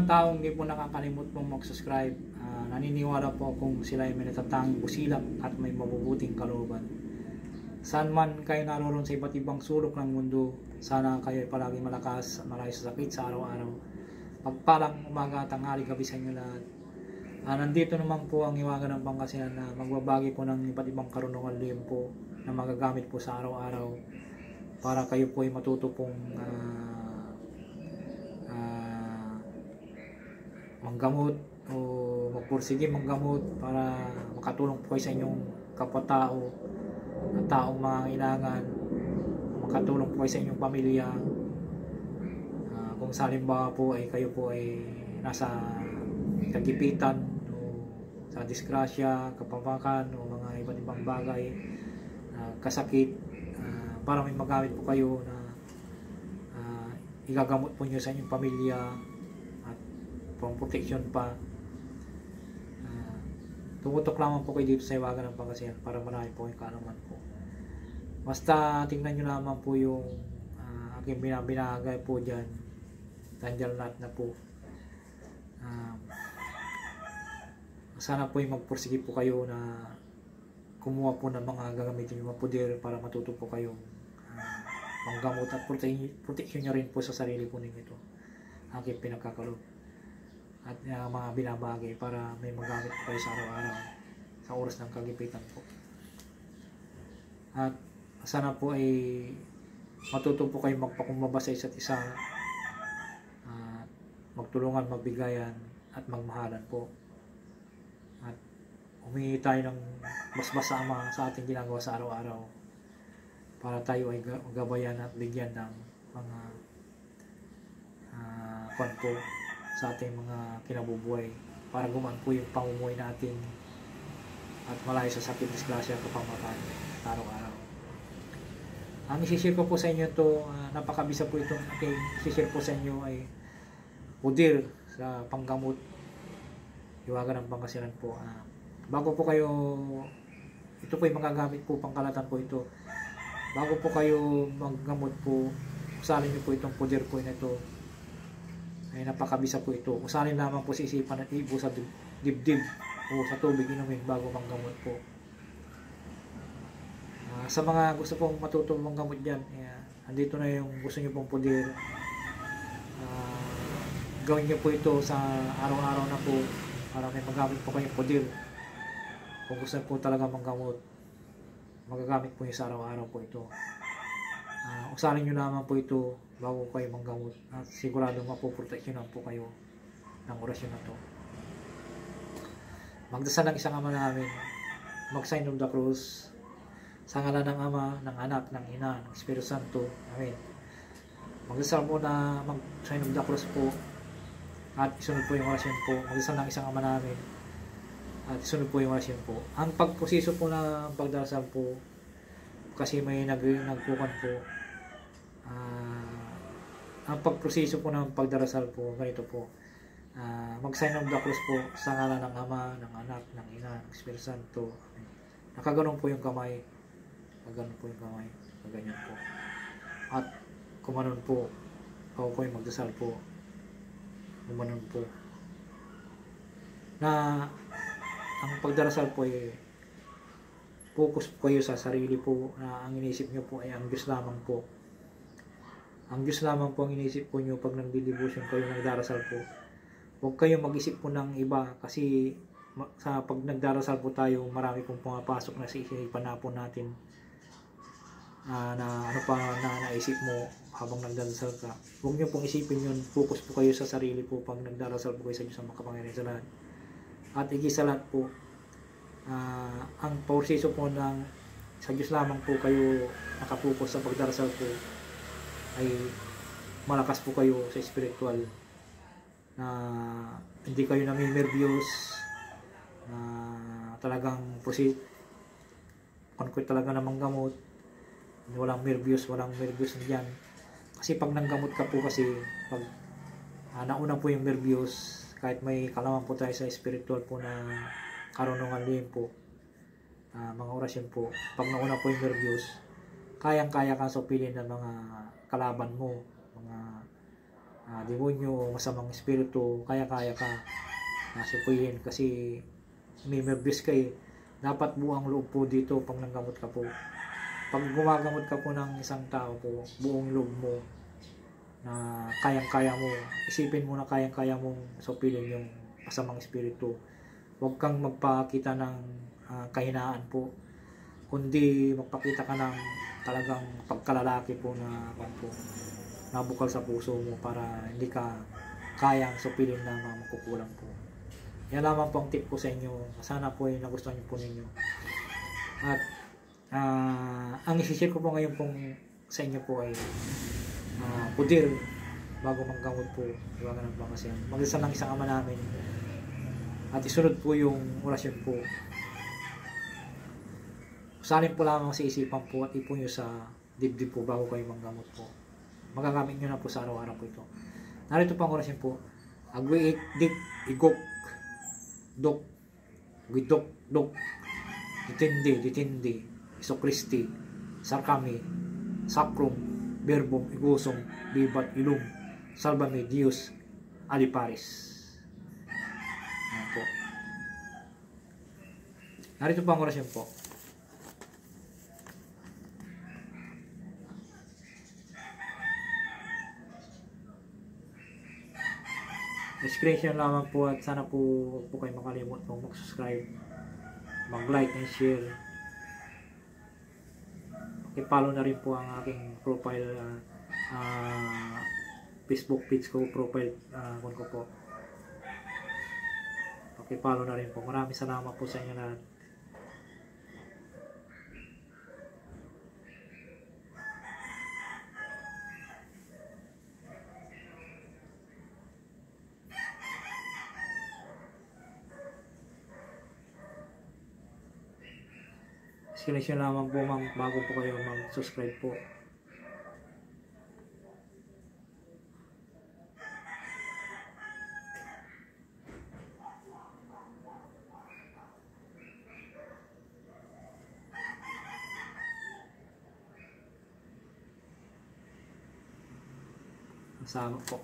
mga taong hindi po nakakalimot pong mag-subscribe, naniniwala po kung sila ay may natatanging busilak at may mabubuting kalooban. Saan man kayo naroon sa iba't ibang sulok ng mundo, sana kayo ay palagi malakas at malayo sa sakit sa araw-araw. Pagpalang umaga, tanghali, gabi sa inyo lahat. Nandito naman po ang Hiwaga ng Pangasinan na magbabagi po ng iba't ibang karunungan lihim po na magagamit po sa araw-araw para kayo po ay matuto pong manggamot o magpursige manggamot para makatulong po kayo sa inyong kapwa-tao at taong mangangailangan, makatulong po kayo sa inyong pamilya. Kung salimbawa po ay kayo po ay nasa kagipitan o sa disgrasya, kapamakan o mga iba't ibang bagay, kasakit, para may magamit po kayo na igagamot po nyo sa inyong pamilya at pang protection pa. Tumutok lamang po kayo dito sa Hiwaga ng Pangasinan para marami po yung kaalaman po. Basta tingnan nyo lamang po yung aking binabinagay po dyan. Nandiyan lahat na po. Sana po yung magpursige po kayo na kumuha po ng mga gagamitin yung mga puder para matuto po kayong manggamot at protection nyo rin po sa sarili po ninyo ito. Aking pinagkakalob at mga binabagay para may magamit po kayo sa araw-araw sa oras ng kagipitan po. At sana po ay matuto po kayo magpakumbaba sa isa't isa, magtulungan, magbigayan at magmahalan po, at humingi tayo ng basbas sa Ama sa ating ginagawa sa araw-araw para tayo ay gabayan at bigyan ng mga kwan po sa ating mga kinabubuhay para gumaan po yung pamumuhay natin at malayo sa sakit, disgrasya, kapamakan araw-araw. Ang isishare ko po sa inyo to, napakabisa po itong aking isishare po sa inyo ay puder sa panggamot, Hiwaga ng Pangasinan po. Bago po kayo, ito po yung magagamit po, pangkalatan po ito. Bago po kayo maggamot po, usalin niyo po itong puder po na ito. Ay napakabisa po ito. Usalin lamang po sa isipan at ibo sa dibdib o sa tubig inumin bago manggamot po. Sa mga gusto pong matuto manggamot dyan, andito na yung gusto nyo pong puder. Gawin nyo po ito sa araw-araw na po para may magamit po kayong puder. Kung gusto po talaga manggamot, magagamit po nyo sa araw-araw po ito. Usalin nyo naman po ito bago kayo manggamot at siguradong mapoproteksyonan po kayo ng orasyon na to. Magdasal ng isang Ama namin, mag-sign of the cross, sa ngalan ng Ama, ng Anak, ng Ina, ng Espiritu Santo. Amen. Magdasal po na mag-sign of the cross po at isunod po yung orasyon po. Magdasal ng isang Ama namin at isunod po yung orasyon po. Ang pagproseso po na pagdarasal po, kasi may nagpukan po, ang pagproseso po ng pagdarasal po, ganito po. Mag-sign of the cross po sa ngalan ng Ama, ng Anak, ng Ina, ng Espiritu Santo. Nakaganon po yung kamay. Nakaganon po yung kamay. Ganyan po. At kumanon po. Ako po yung magdasal po. Kumanon po. Na ang pagdarasal po ay focus po kayo sa sarili po, na ang inisip nyo po ay ang Diyos lamang po. Ang Diyos lamang po ang inisip po nyo pag nagdi-devotion kayo, nagdarasal po. Huwag kayo mag-isip po ng iba kasi sa pag nagdarasal po tayo, marami pong pumapasok na sa isipan na po natin na ano pa na naisip mo habang nagdarasal ka. Huwag nyo pong isipin yun. Focus po kayo sa sarili po pag nagdarasal po kayo sa Diyos ang makapangyarihan sa lahat. At higit sa lahat po, ang proseso po ng sa Diyos lamang po kayo nakapokus sa pagdarasal po, ay malakas po kayo sa spiritual, na hindi kayo nami-nervyos, na talagang proceed concrete talaga na manggamot, walang nervyos na dyan. Kasi pag nanggamot ka po, kasi pag nauna po yung nervyos, kahit may kalaman po tayo sa spiritual po na karunungan lihim po, mga orasyon po, pag nauna po yung nervyos, kayang-kaya kang supilin ng mga kalaban mo, mga demonyo, masamang espiritu, kaya-kaya ka supuyin kasi may nervous ka eh. Dapat buong loob po dito pag nanggamot ka po. Pag gumagamot ka po ng isang tao po, buong loob mo na kayang-kaya mo, isipin mo na kayang-kaya mong supilin yung masamang espiritu. Huwag kang magpakita ng kahinaan po, kundi magpakita ka ng talagang pagkalalaki po na nabukal sa puso mo para hindi ka kayang supilin na makukulang po. Yan lamang po ang tip ko sa inyo. Sana po ay nagustuhan niyo po ninyo. At ang isi-share ko po ngayon pong sa inyo po ay pudir bago manggamot po. Diba ganun ba kasi magdasal ng isang ama namin at isunod po yung orasyon po. Usalin po lamang sa isipan po at ipon nyo sa dibdib po bago kayo manggamot po. Magagamit nyo na po sa araw-araw po ito. Narito pang orasyon po. Agwiik, dik, igok, dok, guidok, dok, ditindi, Iso Kristi, sarkami, sakrum, berbum, igusong, bibat, ilum, salvame, Dios, aliparis. Ayan po. Narito pang orasyon po. Screenshot lamang po at sana po kayo makalimot pong mag-subscribe, mag-like and share. I-follow na rin po ang aking profile Facebook page ko, profile ko po. I-follow na rin po. Maraming salamat po sa inyo lahat. Screenshot lamang po bago po kayo mag-subscribe po. Salamat po.